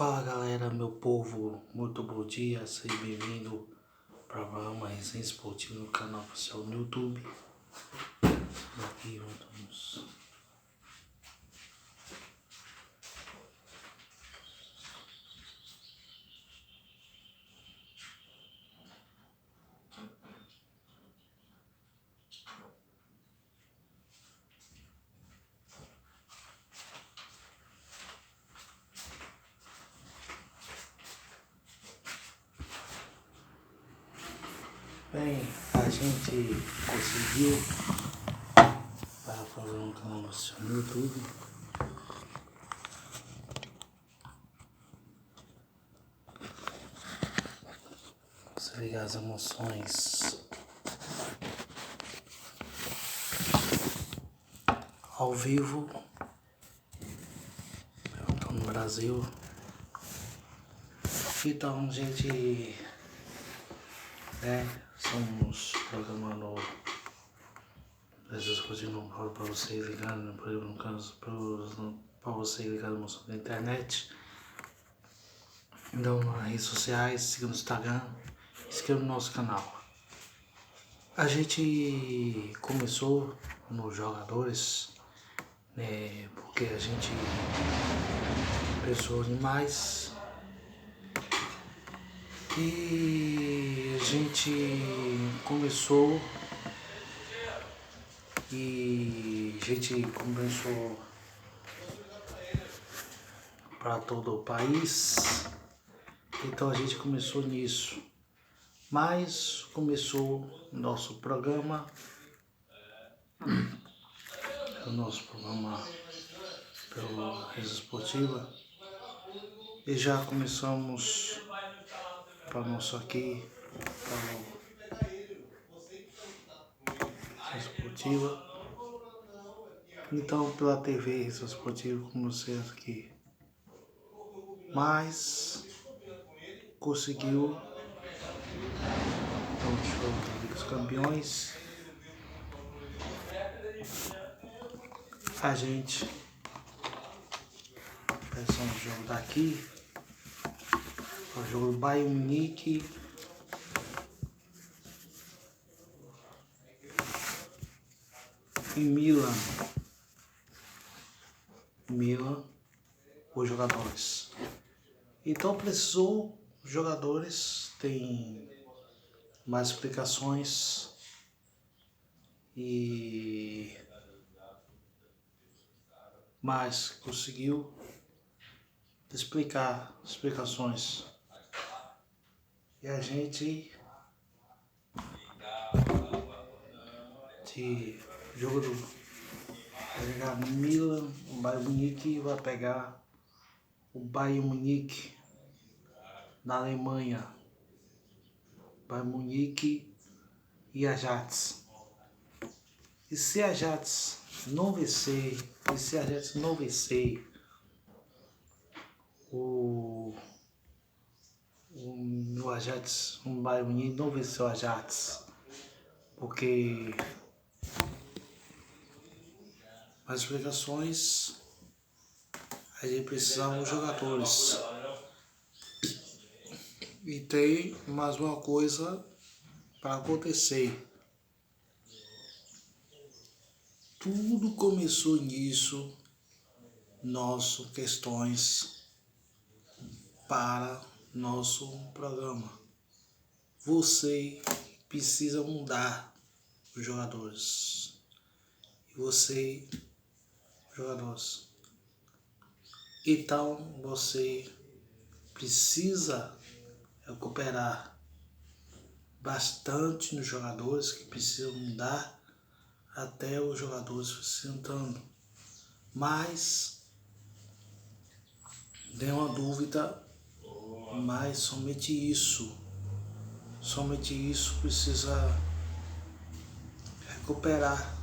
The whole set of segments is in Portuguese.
Fala galera, meu povo, muito bom dia, seja bem-vindo para uma resenha esportiva no canal oficial no YouTube. Aqui vamos. Bem, a gente conseguiu para fazer um canal oficial no YouTube. Se ligar as emoções ao vivo, eu tô no Brasil. Então, gente, estamos programando essas coisas não para você ligar, no caso, para você ligar no da internet. Então, nas redes sociais, siga no Instagram, inscreva no nosso canal. A gente começou nos jogadores, né, porque a gente pensou demais e a gente começou para todo o país. Então a gente começou nisso, mas começou nosso programa, pela Rede Esportiva, e já começamos para nosso aqui, para a Rede Esportiva. Então pela TV Rede Esportiva como vocês aqui, mas conseguiu o show da Liga dos Campeões. A gente esse é um jogo daqui, o jogo do Bayern Munique e Milan, os jogadores. Então precisou, os jogadores tem mais explicações e mais conseguiu explicar explicações. E a gente de jogo do vai pegar Milan, o Bayern Munique vai pegar o Bayern Munique na Alemanha, Bayern Munique e Ajax. E se a Ajax não vencer, o Ajax, o Bayern Munique não venceu o Ajax, porque as explicações a gente precisava dos jogadores. E tem mais uma coisa para acontecer. Tudo começou nisso, nossas questões para nosso programa. Você precisa mudar os jogadores. E você, jogadores. Então você precisa recuperar bastante nos jogadores que precisam mudar até os jogadores se sentando. Mas tem uma dúvida, mas somente isso precisa recuperar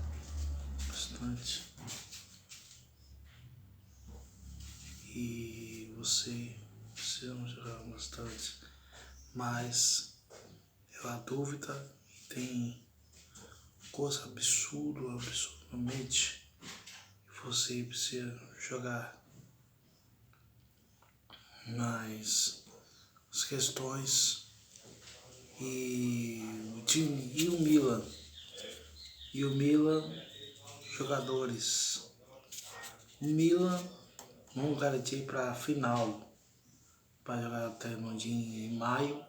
bastante. E você precisa jogar bastante, mas é uma dúvida e tem coisa absurdamente você precisa jogar. mais as questões e o time e o Milan. E o Milan, jogadores. O Milan vamos garantir para a final, para jogar até no dia em maio,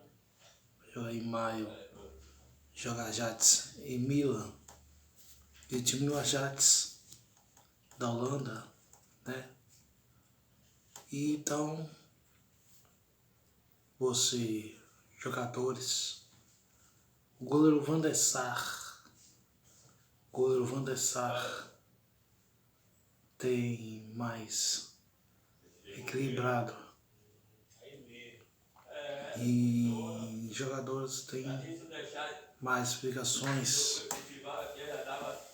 jogar em maio, jogar Ajax e Milan. E o time do Ajax da Holanda, né? E então, você, jogadores, o goleiro Van der Sar, tem mais equilibrado e jogadores têm mais explicações.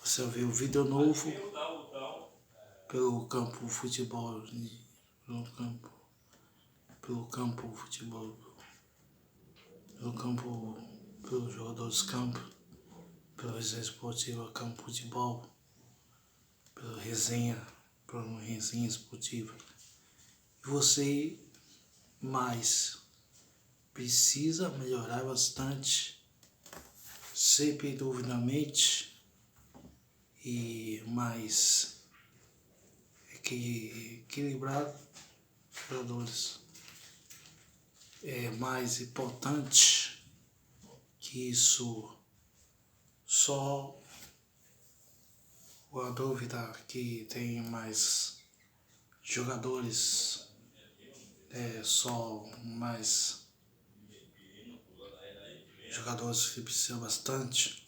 Você vê o vídeo novo pelo campo futebol, pelos jogadores campo, pela resenha esportiva campo futebol, pela resenha esportiva. E você mais precisa melhorar bastante, sempre duvidamente, e mais equilibrado jogadores. É mais importante que isso. Só a dúvida que tem mais jogadores, só mais jogadores que precisam bastante.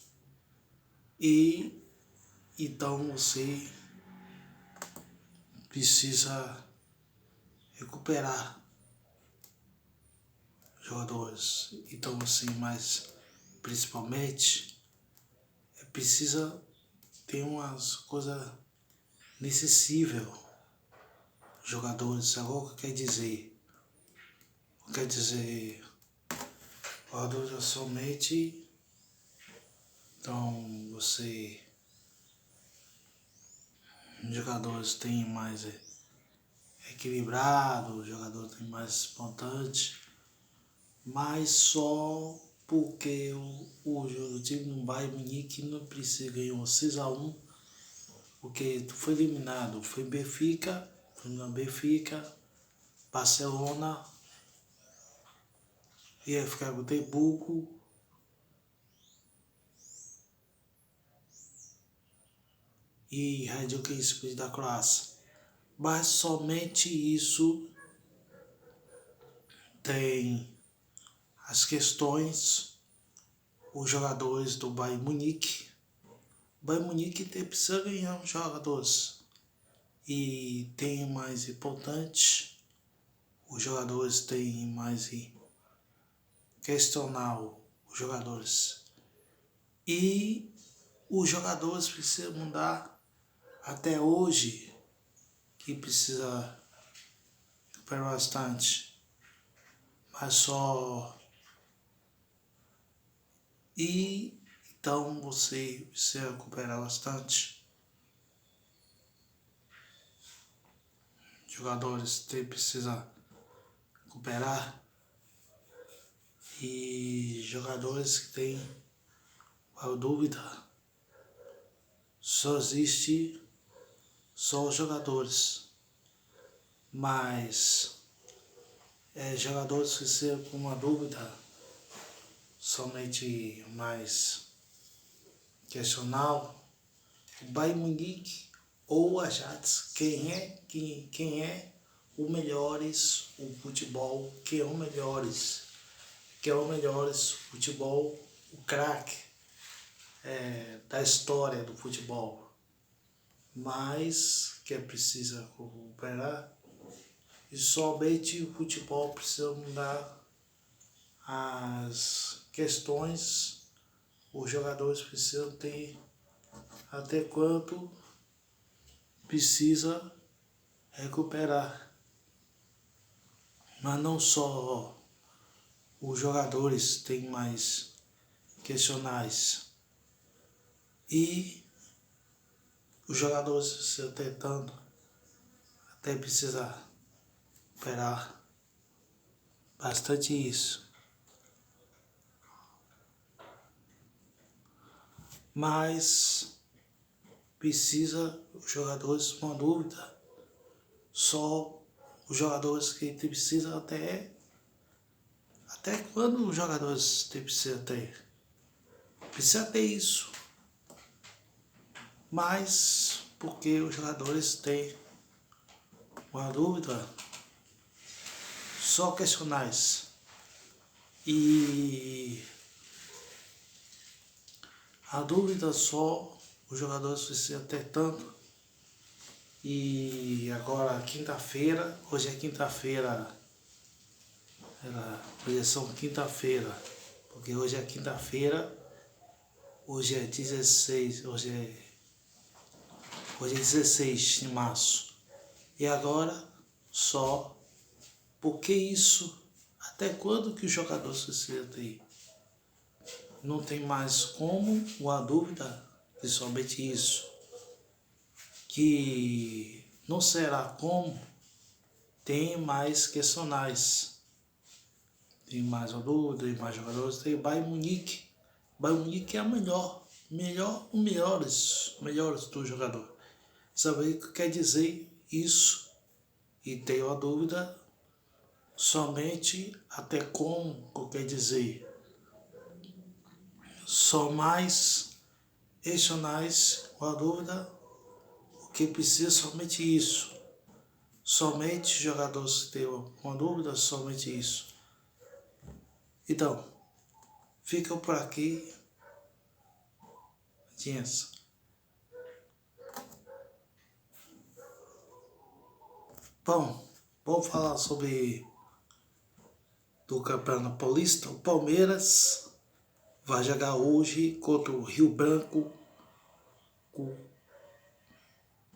E então você precisa recuperar jogadores. Então assim, mas principalmente precisa ter umas coisas necessível jogadores. Agora o que quer dizer? Jogadores somente. Então você, jogadores tem mais equilibrado, jogador tem mais espontâneo, mas só porque o time do Bayern Munique não precisa ganhar 6-1, porque foi eliminado, foi Benfica, Barcelona, ia ficar com o Gotemburgo e Rádio Príncipe da Croácia. Mas somente isso tem as questões, os jogadores do Bayern Munique. O Bayern Munique precisa ganhar os jogadores. E tem mais importante, os jogadores têm mais questionar os jogadores. E os jogadores precisam mudar até hoje, que precisa recuperar bastante. Mas só. E então você precisa recuperar bastante. Jogadores precisam recuperar. E jogadores que têm a dúvida, só existe só os jogadores. Mas jogadores que se com uma dúvida, somente mais questionável, o Bayern Munique ou o Ajax, quem é o melhores o futebol, quem é o melhores futebol, o craque da história do futebol, mas que é preciso recuperar. E somente o futebol precisa mudar as questões, os jogadores precisam ter até quanto precisa recuperar. Mas não só os jogadores têm mais questionais. E os jogadores se tentando até precisar recuperar Bastante isso. Mas precisa os jogadores, uma dúvida, só os jogadores que precisam até quando os jogadores precisam ter? Precisa ter isso. Mas porque os jogadores têm uma dúvida, só questionais. E a dúvida só os jogadores precisam ter tanto. E agora quinta-feira, hoje é quinta-feira, hoje são quinta-feira, porque hoje é quinta-feira, hoje é 16, hoje é 16 de março. E agora só, porque isso, até quando que os jogadores precisam ter? Não tem mais como, uma dúvida, de somente isso. Que não será como, tem mais questionais. Tem mais uma dúvida, tem mais jogadores, tem Bayern Munique. Bayern Munique é a melhores do jogador. Sabe o que quer dizer isso? E tem uma dúvida somente até como quer dizer. Só mais questionais, uma dúvida, o que precisa somente isso. Somente jogadores que têm uma dúvida, somente isso. Então, fica por aqui. Audiência. Bom, vamos falar sobre do Campeonato Paulista. O Palmeiras vai jogar hoje contra o Rio Branco,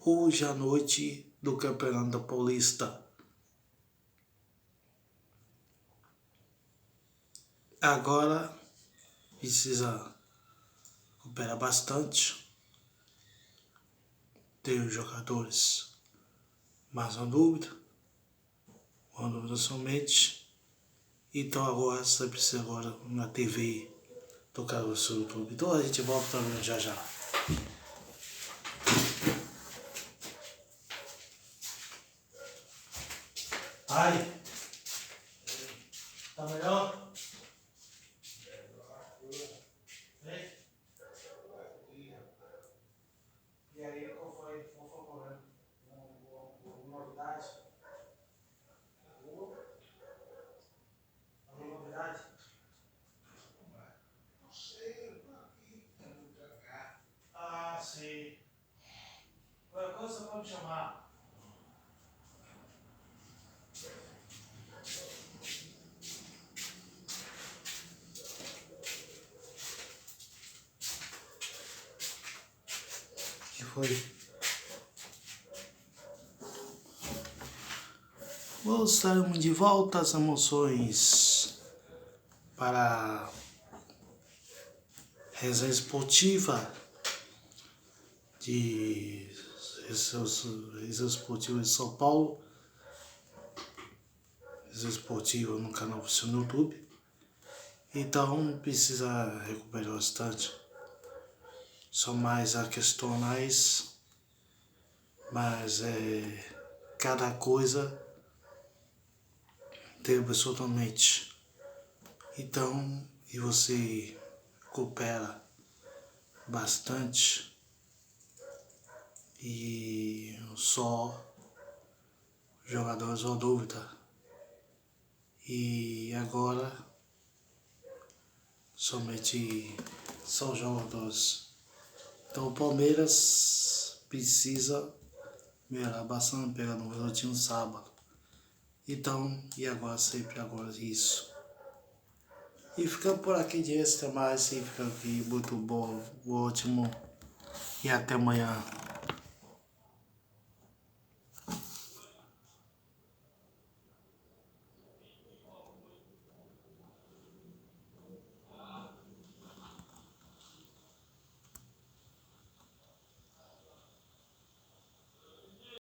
hoje à noite do Campeonato Paulista. Agora precisa recuperar bastante, ter os jogadores. Mais uma dúvida somente. Então agora você precisa agora na TV tocar o seu YouTube. Então a gente volta já já. Ai, tá melhor? E aí, qual foi o problema? Alguma novidade? Alguma novidade? Não sei, ah, sim. Qualquer coisa pode me chamar. Que foi? Estaremos de volta às emoções para a resenha esportiva de resenha esportiva de São Paulo, resenha esportiva no canal oficial no YouTube. Então precisa recuperar bastante. São mais a questionais, mas cada coisa tem absolutamente. Então, e você coopera bastante e só jogadores ou dúvida. E agora somente são jogadores. Então o Palmeiras precisa melhorar bastante, pegar no resultado no sábado. Então, e agora sempre agora isso. E ficamos por aqui de extra mais, e fica aqui muito bom, ótimo. E até amanhã.